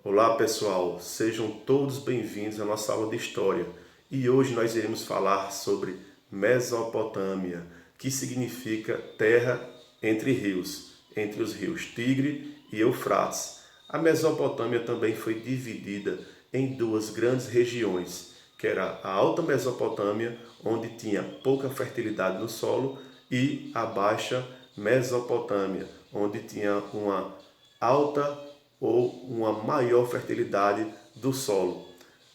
Olá pessoal, sejam todos bem-vindos à nossa aula de História e hoje nós iremos falar sobre Mesopotâmia, que significa terra entre os rios Tigre e Eufrates. A Mesopotâmia também foi dividida em duas grandes regiões, que era a Alta Mesopotâmia, onde tinha pouca fertilidade no solo, e a Baixa Mesopotâmia, onde tinha uma alta ou uma maior fertilidade do solo.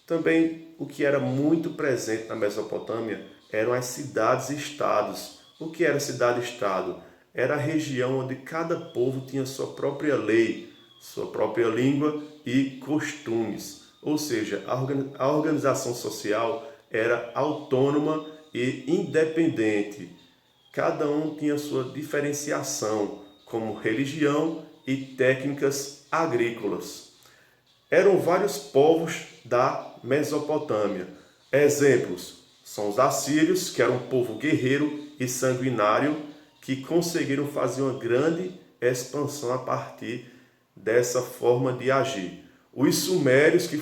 Também o que era muito presente na Mesopotâmia eram as cidades-estados. O que era cidade-estado? Era a região onde cada povo tinha sua própria lei, sua própria língua e costumes. Ou seja, a organização social era autônoma e independente. Cada um tinha sua diferenciação, como religião e técnicas agrícolas. Eram vários povos da Mesopotâmia. Exemplos são os assírios, que eram um povo guerreiro e sanguinário, que conseguiram fazer uma grande expansão a partir dessa forma de agir. Os sumérios, que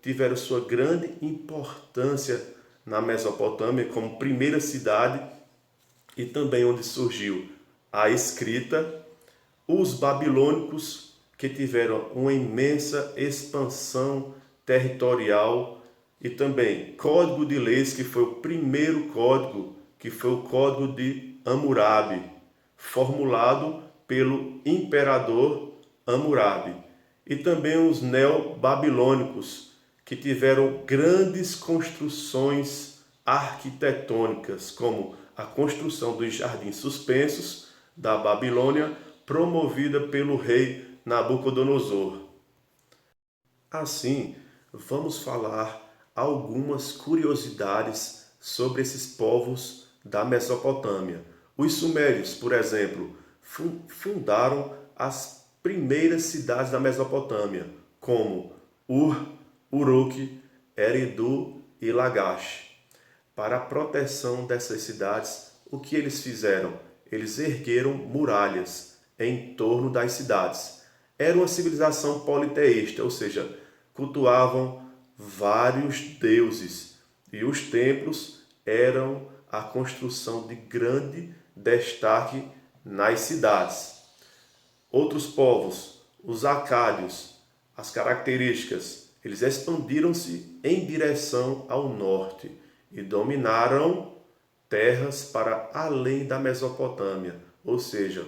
tiveram sua grande importância na Mesopotâmia como primeira cidade e também onde surgiu a escrita. Os babilônicos, que tiveram uma imensa expansão territorial, e também Código de Leis, que foi o primeiro código, que foi o Código de Hammurabi, formulado pelo imperador Hammurabi. E também os neobabilônicos, que tiveram grandes construções arquitetônicas, como a construção dos jardins suspensos da Babilônia, promovida pelo rei Nabucodonosor. Assim, vamos falar algumas curiosidades sobre esses povos da Mesopotâmia. Os sumérios, por exemplo, fundaram as primeiras cidades da Mesopotâmia, como Ur, Uruk, Eridu e Lagash. Para a proteção dessas cidades, o que eles fizeram? Eles ergueram muralhas em torno das cidades. Era uma civilização politeísta, ou seja, cultuavam vários deuses, e os templos eram a construção de grande destaque nas cidades. Outros povos, os acádios, as características, eles expandiram-se em direção ao norte e dominaram terras para além da Mesopotâmia, ou seja,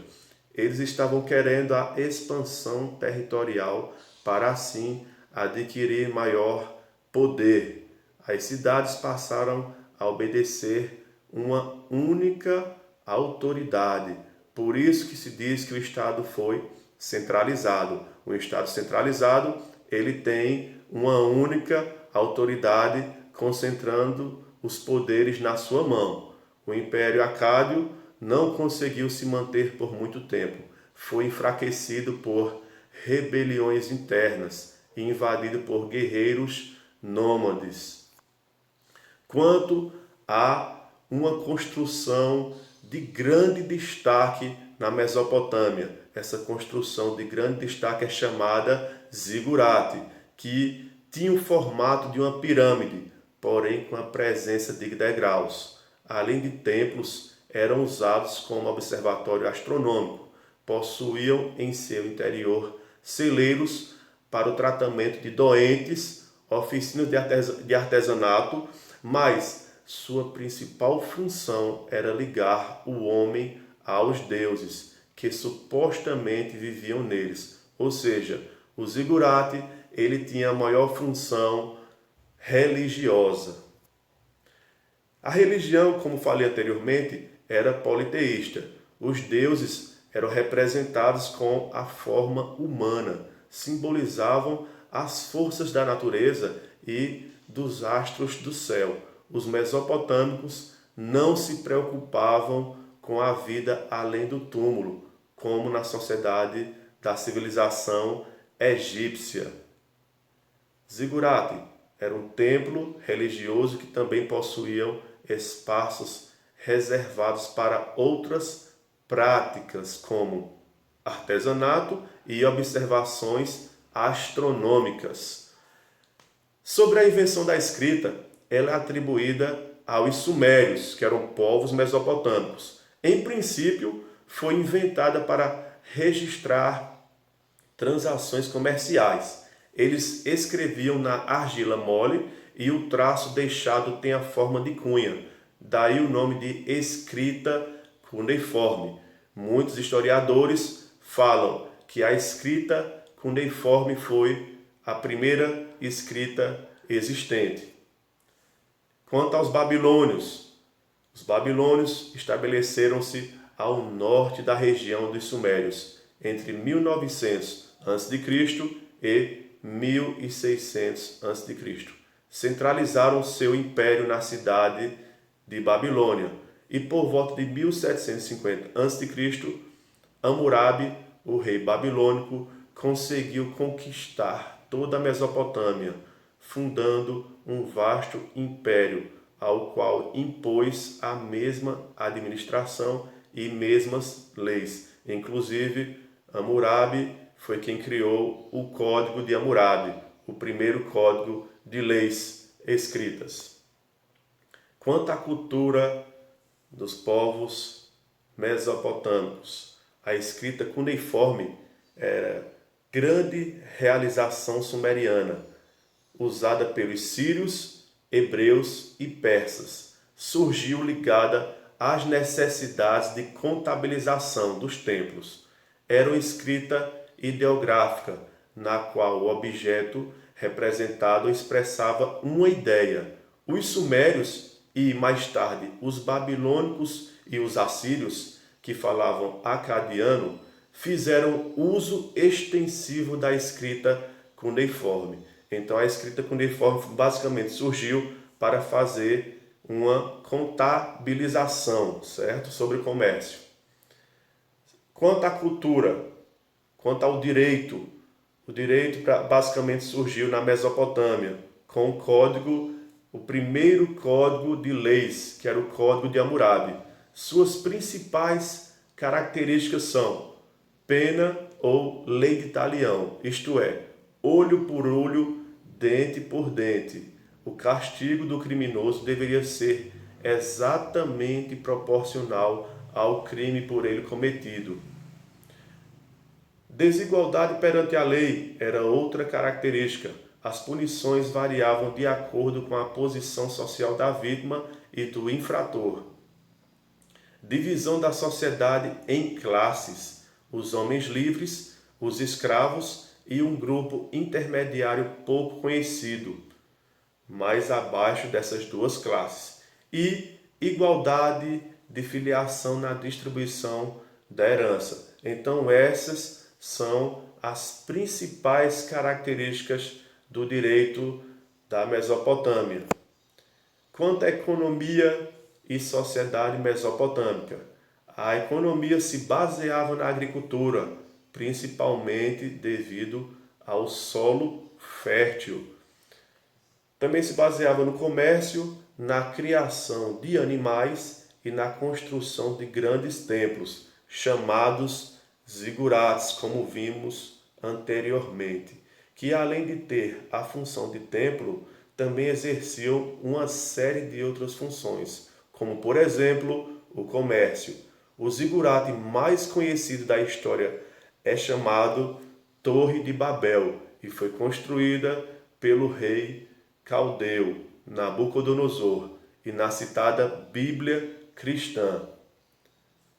eles estavam querendo a expansão territorial para assim adquirir maior poder. As cidades passaram a obedecer uma única autoridade. Por isso que se diz que o Estado foi centralizado. O Estado centralizado, ele tem uma única autoridade concentrando os poderes na sua mão. O Império Acádio não conseguiu se manter por muito tempo. Foi enfraquecido por rebeliões internas e invadido por guerreiros nômades. Quanto a uma construção de grande destaque na Mesopotâmia, essa construção de grande destaque é chamada zigurate, que tinha o formato de uma pirâmide, porém com a presença de degraus. Além de templos, eram usados como observatório astronômico. Possuíam em seu interior celeiros para o tratamento de doentes, oficinas de artesanato, mas sua principal função era ligar o homem aos deuses, que supostamente viviam neles. Ou seja, o zigurate, ele tinha a maior função religiosa. A religião, como falei anteriormente, era politeísta. Os deuses eram representados com a forma humana, simbolizavam as forças da natureza e dos astros do céu. Os mesopotâmicos não se preocupavam com a vida além do túmulo, como na sociedade da civilização egípcia. Zigurate era um templo religioso que também possuía espaços reservados para outras práticas, como artesanato e observações astronômicas. Sobre a invenção da escrita, ela é atribuída aos sumérios, que eram povos mesopotâmicos. Em princípio, foi inventada para registrar transações comerciais. Eles escreviam na argila mole e o traço deixado tem a forma de cunha. Daí o nome de escrita cuneiforme. Muitos historiadores falam que a escrita cuneiforme foi a primeira escrita existente. Quanto aos babilônios, os babilônios estabeleceram-se ao norte da região dos Sumérios, entre 1900 a.C. e 1600 a.C. Centralizaram seu império na cidade de Babilônia e por volta de 1750 a.C., Hammurabi, o rei babilônico, conseguiu conquistar toda a Mesopotâmia, fundando um vasto império ao qual impôs a mesma administração e mesmas leis. Inclusive, Hammurabi foi quem criou o Código de Hammurabi, o primeiro código de leis escritas. Quanto à cultura dos povos mesopotâmicos, a escrita cuneiforme era grande realização sumeriana, usada pelos sírios, hebreus e persas. Surgiu ligada às necessidades de contabilização dos templos. Era uma escrita ideográfica, na qual o objeto representado expressava uma ideia. Os sumérios e, mais tarde, os babilônicos e os assírios, que falavam acadiano, fizeram uso extensivo da escrita cuneiforme. Então, a escrita cuneiforme basicamente surgiu para fazer uma contabilização, certo? Sobre o comércio. Quanto à cultura, quanto ao direito, o direito basicamente surgiu na Mesopotâmia, com o primeiro código de leis, que era o Código de Hammurabi. Suas principais características são pena ou lei de talião, isto é, olho por olho, dente por dente. O castigo do criminoso deveria ser exatamente proporcional ao crime por ele cometido. Desigualdade perante a lei era outra característica. As punições variavam de acordo com a posição social da vítima e do infrator. Divisão da sociedade em classes: os homens livres, os escravos e um grupo intermediário pouco conhecido, mais abaixo dessas duas classes. E igualdade de filiação na distribuição da herança. Então, essas são as principais características do direito da Mesopotâmia. Quanto à economia e sociedade mesopotâmica, a economia se baseava na agricultura, principalmente devido ao solo fértil. Também se baseava no comércio, na criação de animais e na construção de grandes templos, chamados zigurates, como vimos anteriormente, que além de ter a função de templo, também exerciam uma série de outras funções, como por exemplo o comércio. O zigurate mais conhecido da história é chamado Torre de Babel e foi construída pelo rei caldeu Nabucodonosor e na citada Bíblia cristã.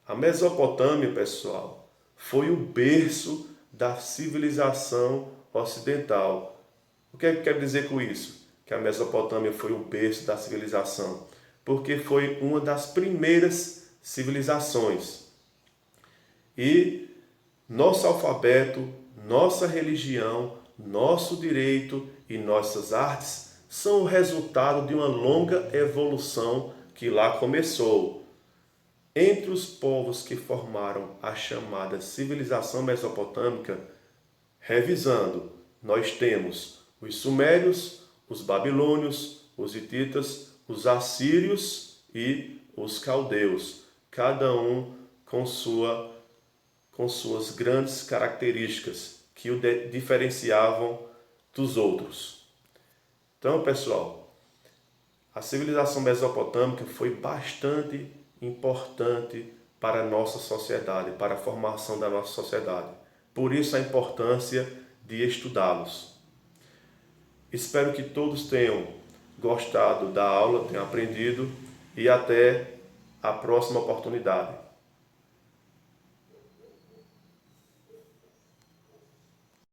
A Mesopotâmia, pessoal, foi o berço da civilização ocidental. O que é que quer dizer com isso? Que a Mesopotâmia foi o berço da civilização, porque foi uma das primeiras civilizações. E nosso alfabeto, nossa religião, nosso direito e nossas artes são o resultado de uma longa evolução que lá começou. Entre os povos que formaram a chamada civilização mesopotâmica, revisando, nós temos os sumérios, os babilônios, os hititas, os assírios e os caldeus, cada um com suas grandes características. que o diferenciavam dos outros. Então, pessoal, a civilização mesopotâmica foi bastante importante para a nossa sociedade, para a formação da nossa sociedade. Por isso a importância de estudá-los. Espero que todos tenham gostado da aula, tenham aprendido e até a próxima oportunidade.